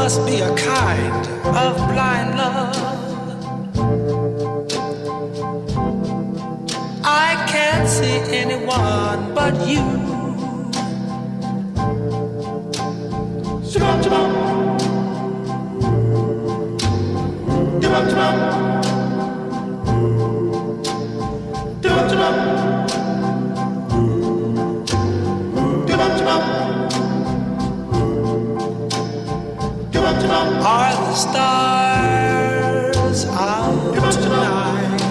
must be a kind of blind love. I can't see anyone but you. Shabam, shabam. Shabam, shabam. Shabam, shabam. Are the stars out tonight?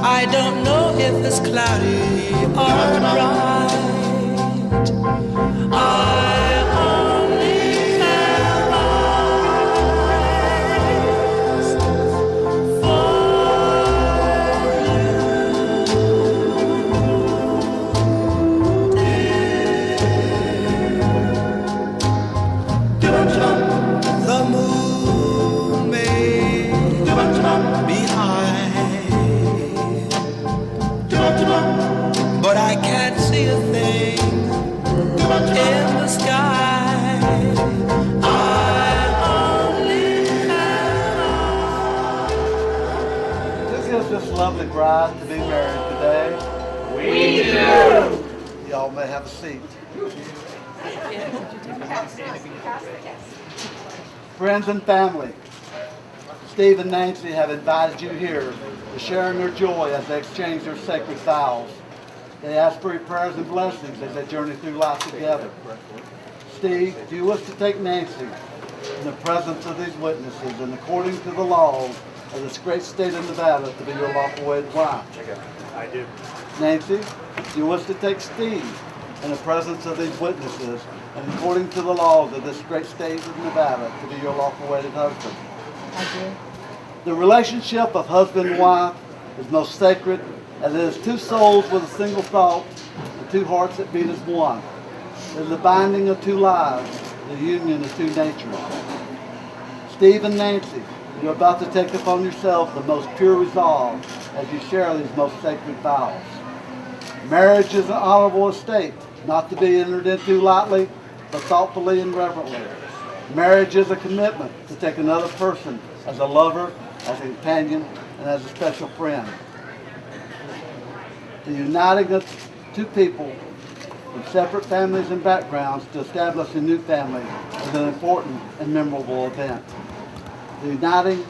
I don't know if it's cloudy or bright. I only have eyes for the moon may be high, but I can't see a thing in the sky. I only have. This is this lovely bride to be married today. We do! Y'all may have a seat. Friends and family, Steve and Nancy have invited you here to share in their joy as they exchange their sacred vows. They ask for your prayers and blessings as they journey through life together. Steve, do you wish to take Nancy in the presence of these witnesses and according to the laws of this great state of Nevada to be your lawful wedded wife? I do. Nancy, do you wish to take Steve in the presence of these witnesses and according to the laws of this great state of Nevada to be your lawful wedded husband? I do. The relationship of husband and wife is most sacred, as it is two souls with a single thought and two hearts that beat as one. It is the binding of two lives, the union of two natures. Steve and Nancy, you're about to take upon yourselves the most pure resolve as you share these most sacred vows. Marriage is an honorable estate, not to be entered into lightly, but thoughtfully and reverently. Marriage is a commitment to take another person as a lover, as a companion, and as a special friend. The uniting of two people from separate families and backgrounds to establish a new family is an important and memorable event. The uniting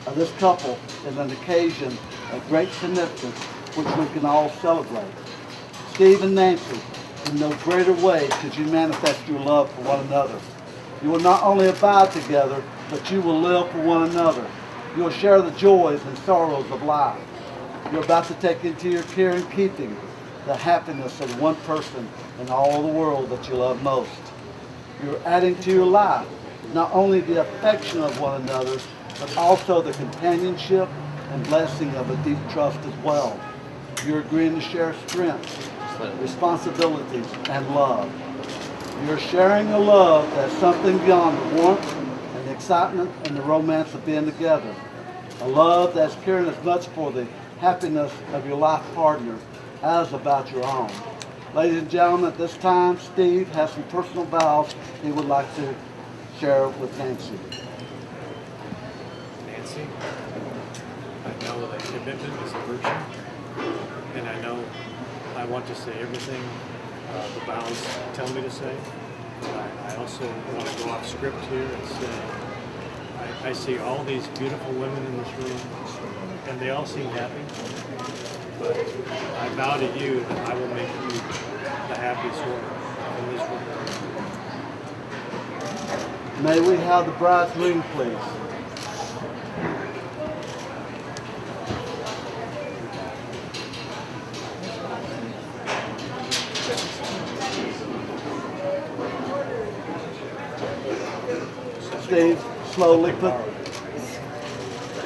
of this couple is an occasion of great significance which we can all celebrate. Steve and Nancy, in no greater way could you manifest your love for one another. You will not only abide together, but you will live for one another. You will share the joys and sorrows of life. You're about to take into your care and keeping the happiness of one person in all the world that you love most. You're adding to your life not only the affection of one another, but also the companionship and blessing of a deep trust as well. You're agreeing to share strengths, responsibilities, and love. You're sharing a love that's something beyond the warmth and the excitement and the romance of being together. A love that's caring as much for the happiness of your life partner as about your own. Ladies and gentlemen, at this time, Steve has some personal vows he would like to share with Nancy. Nancy, I know that commitment is a virtue, and I know I want to say everything the vows tell me to say. I also want to go off script here and say, I see all these beautiful women in this room, and they all seem happy, but I vow to you that I will make you the happiest one in this room. May we have the bride's ring, please? Steve, slowly put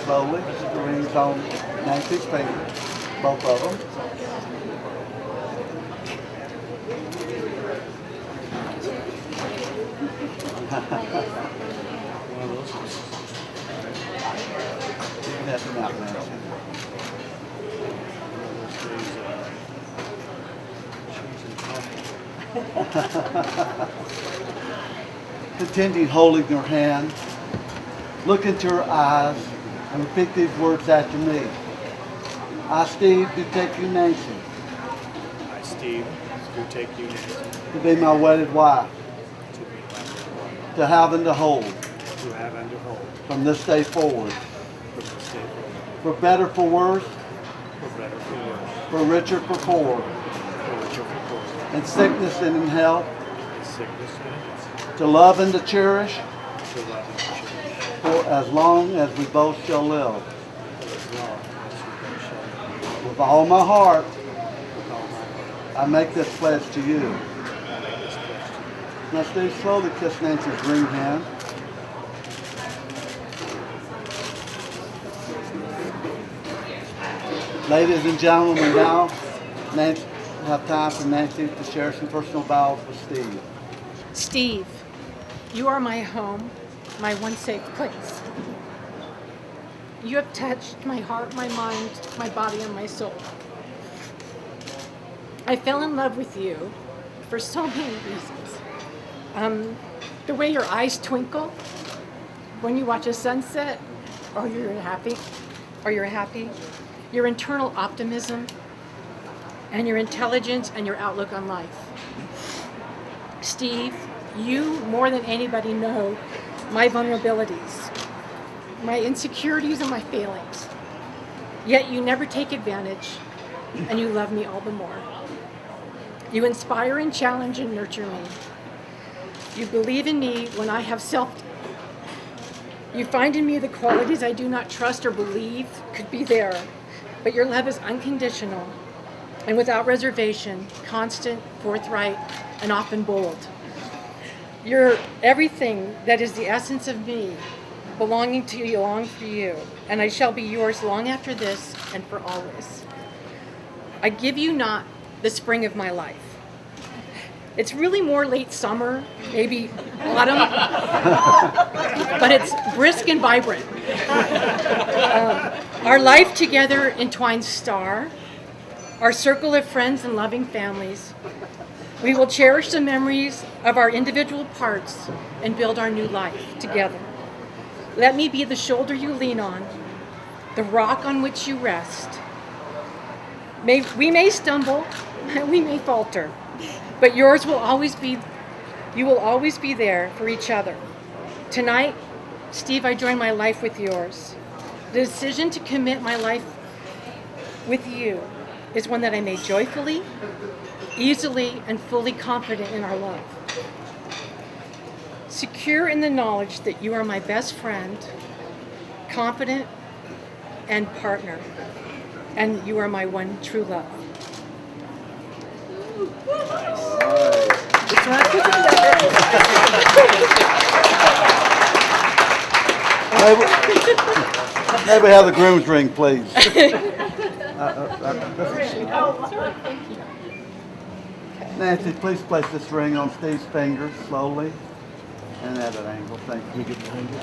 the rings on Nancy's fingers, both of them. One of those ones. You can have them out, Nancy. Cheese and coffee. Continue holding your hand. Look into her eyes and repeat these words after me. I, Steve, do take you, Nancy, I, Steve, do take you, Nancy, to be my wedded wife, to be my wife, to have and to hold, to have and to hold, from this day forward, from this day forward, for better, for worse, for better, for worse, for richer, for poor, for richer, for poorer, in sickness and in health, in sickness and in health, to love and to cherish, to love and to cherish, for as long as we both shall live. for as long as we both shall live. With all my heart, With all my heart, I make this pledge to you. I make this pledge to you. Now, Steve, slowly kiss Nancy's ring hand. Ladies and gentlemen, now Nancy, have time for Nancy to share some personal vows with Steve. Steve, you are my home, my one safe place. You have touched my heart, my mind, my body, and my soul. I fell in love with you for so many reasons. The way your eyes twinkle when you watch a sunset, or you're happy, your internal optimism, and your intelligence and your outlook on life. Steve, you more than anybody know my vulnerabilities, my insecurities, and my failings. Yet you never take advantage, and you love me all the more. You inspire and challenge and nurture me. You believe in me when I have self-doubt. You find in me the qualities I do not trust or believe could be there, but your love is unconditional and without reservation, constant, forthright, and often bold. You're everything that is the essence of me, belonging to you, long for you, and I shall be yours long after this and for always. I give you not the spring of my life. It's really more late summer, maybe autumn, but it's brisk and vibrant. Our life together entwines star, our circle of friends and loving families. We will cherish the memories of our individual parts and build our new life together. Let me be the shoulder you lean on, the rock on which you rest. We may stumble, we may falter, but you will always be there for each other. Tonight, Steve, I join my life with yours. The decision to commit my life with you is one that I made joyfully, easily, and fully confident in our love. Secure in the knowledge that you are my best friend, confident, and partner, and you are my one true love. Maybe have the groom's ring, please. Nancy, please place this ring on Steve's finger slowly and at an angle. Thank you. Get behind you.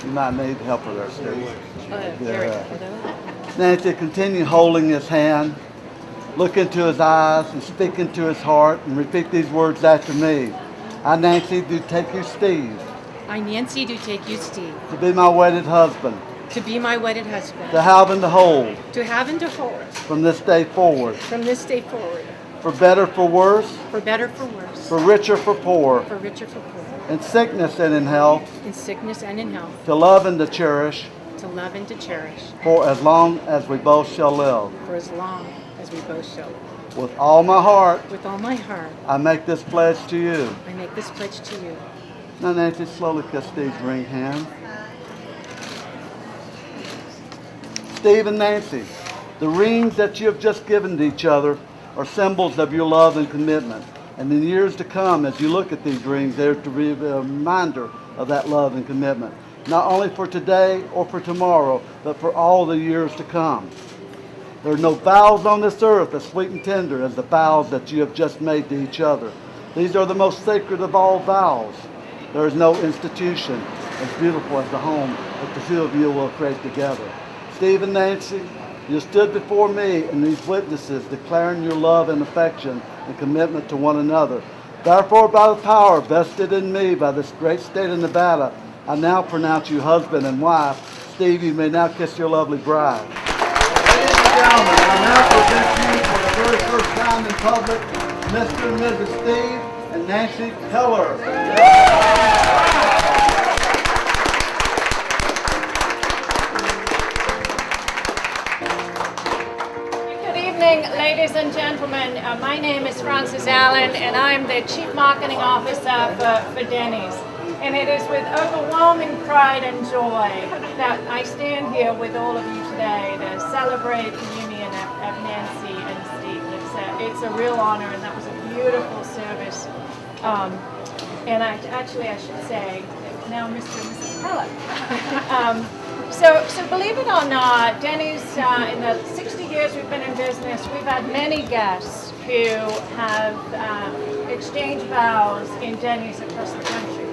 You might need help with there, Steve. Nancy, continue holding his hand. Look into his eyes and speak into his heart and repeat these words after me. I, Nancy, do take you, Steve, I, Nancy, do take you, Steve, to be my wedded husband, to be my wedded husband, to have and to hold, to have and to hold, from this day forward, from this day forward, for better, for worse, for better, for worse, for richer, for poor, for richer, for poorer, in sickness and in health, in sickness and in health, to love and to cherish, to love and to cherish, for as long as we both shall live. for as long as we both shall. With all my heart, With all my heart, I make this pledge to you. I make this pledge to you. Now, Nancy, slowly kiss Steve's ring hand. Steve and Nancy, the rings that you have just given to each other are symbols of your love and commitment. And in years to come, as you look at these rings, they're to be a reminder of that love and commitment. Not only for today or for tomorrow, but for all the years to come. There are no vows on this earth as sweet and tender as the vows that you have just made to each other. These are the most sacred of all vows. There is no institution as beautiful as the home that the two of you will create together. Steve and Nancy, You stood before me and these witnesses, declaring your love and affection and commitment to one another. Therefore, by the power vested in me by this great state of Nevada, I now pronounce you husband and wife. Steve, you may now kiss your lovely bride. Ladies and gentlemen, I now present you for the very first time in public, Mr. and Mrs. Steve and Nancy Keller. Good evening, ladies and gentlemen. My name is Frances Allen, and I'm the Chief Marketing Officer for Denny's. And it is with overwhelming pride and joy that I stand here with all of you today to celebrate the union of Nancy and Steve. It's a real honor, and that was a beautiful service. And I should say, now Mr. and Mrs. Keller. So believe it or not, Denny's, in the 60 years we've been in business, we've had many guests who have exchanged vows in Denny's across the country.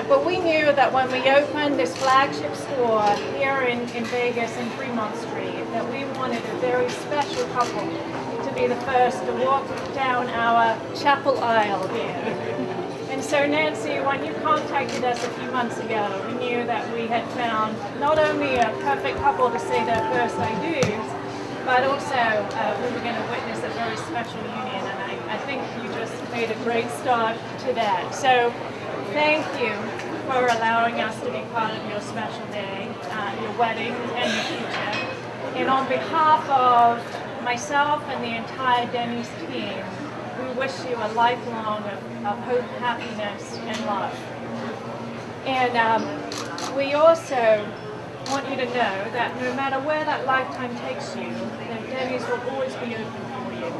But we knew that when we opened this flagship store here in Vegas in Fremont Street, that we wanted a very special couple to be the first to walk down our chapel aisle here. And so Nancy, when you contacted us a few months ago, we knew that we had found not only a perfect couple to say their first I do's, but also we were going to witness a very special union. And I think you just made a great start to that. So thank you for allowing us to be part of your special day, your wedding and your future. And on behalf of myself and the entire Denny's team, we wish you a lifelong of hope, happiness, and love. And we also want you to know that no matter where that lifetime takes you, that Denny's will always be open for you.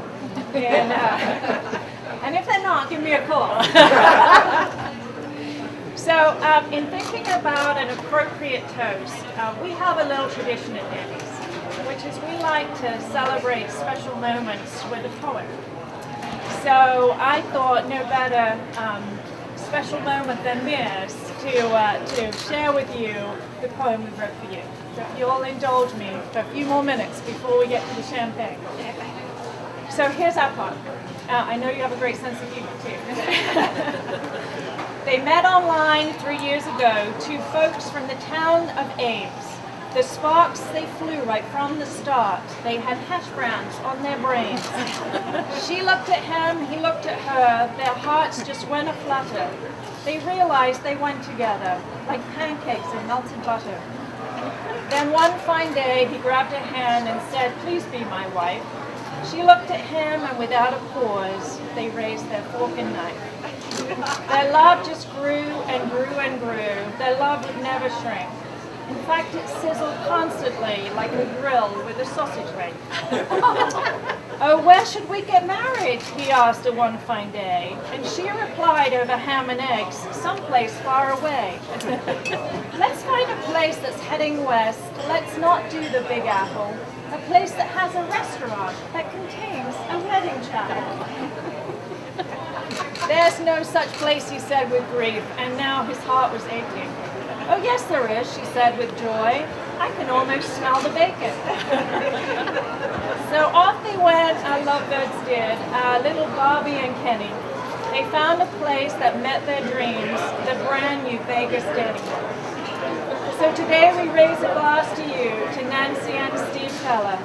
And if they're not, give me a call. So in thinking about an appropriate toast, we have a little tradition at Denny's, which is we like to celebrate special moments with a poem. So I thought no better special moment than this to share with you the poem we wrote for you. So if you'll indulge me for a few more minutes before we get to the champagne. So here's our poem. I know you have a great sense of humor too. They met online 3 years ago, two folks from the town of Ames. The sparks, they flew right from the start. They had hash browns on their brains. She looked at him, he looked at her. Their hearts just went aflutter. They realized they went together, like pancakes and melted butter. Then one fine day, he grabbed her hand and said, "Please be my wife." She looked at him, and without a pause, they raised their fork and knife. Their love just grew and grew and grew. Their love would never shrink. In fact, it sizzled constantly like a grill with a sausage ring. "Oh, where should we get married?" he asked her one fine day. And she replied over ham and eggs, "Someplace far away." "Let's find a place that's heading west. Let's not do the Big Apple. A place that has a restaurant that contains a wedding chapel." "There's no such place," he said with grief, and now his heart was aching. "Oh yes there is," she said with joy. "I can almost smell the bacon." So off they went, our lovebirds did, little Bobby and Kenny. They found a place that met their dreams, the brand new Vegas Denny. So today we raise a glass to you, to Nancy and Steve Keller.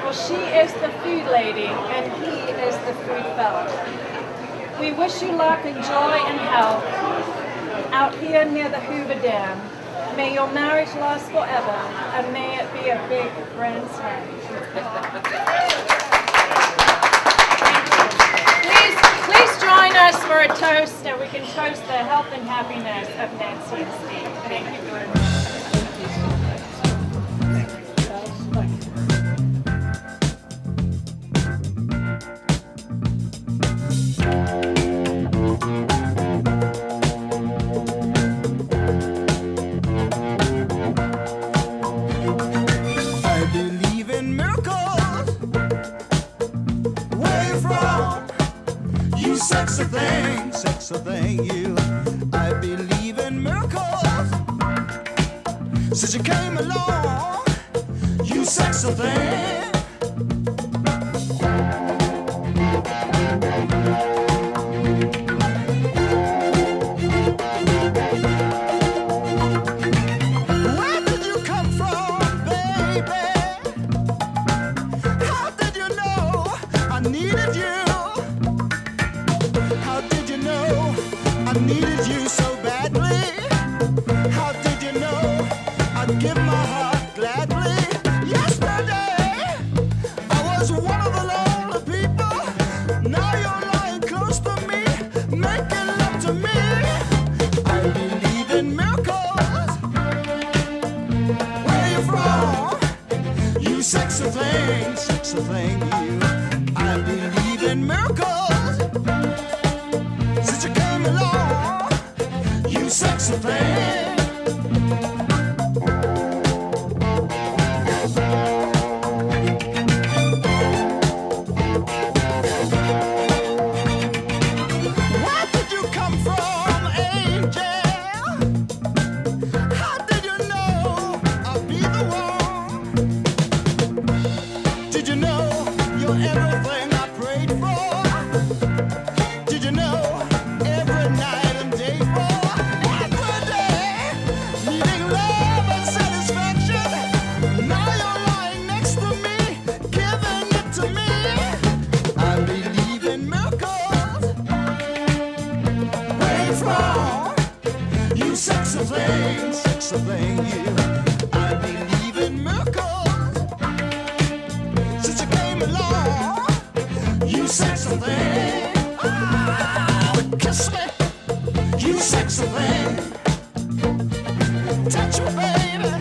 Well, she is the food lady and he is the food fella. We wish you luck and joy and health out here near the Hoover Dam. May your marriage last forever, and may it be a big grand slam. Please join us for a toast, and we can toast the health and happiness of Nancy and Steve. Thank you very much. Sexy thing, you. I believe in miracles. Since you came along, you sexy thing. Where did you come from, baby? How did you know I needed you? How did you know I needed you so badly? How did you know I'd give my heart gladly? Yesterday, I was one of the lonely people. Now you're lying close to me, making love to me. I believe in miracles. Where you from? You sexy thing, you. I believe in miracles. Since you came along, you sexy thing. Where did you come from, angel? How did you know I'd be the one? Did you know you're everything I prayed for? Did you know every night and day for? Every day, needing love and satisfaction. Now you're lying next to me, giving it to me. I believe in miracles. Where you from? You sexy thing, you. I believe in miracles. Since you came along, you sexy thing. Oh, kiss me, you sexy thing. Touch me, baby,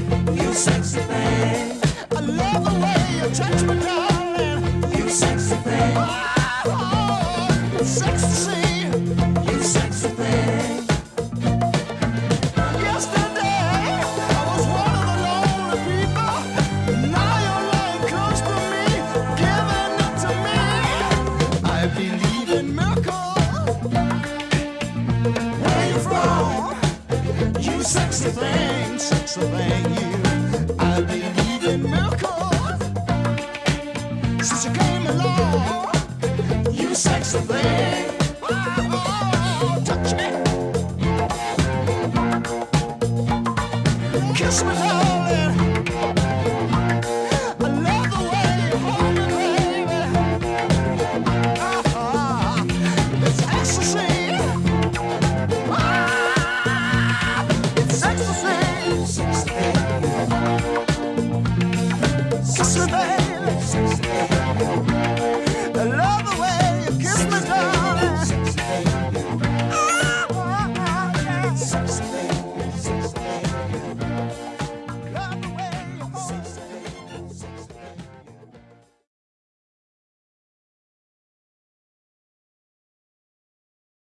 you sexy thing. I love the way you touch me, darling, you sexy thing. Oh, it's sexy to see, you sexy thing. Yesterday, I was one of the lonely people. Now you're lying close to me, giving it to me. I believe in miracles. Where you from? You sexy thing, you. I believe in miracles. Since you came along, you sexy thing. Oh, touch me. Kiss me, darling.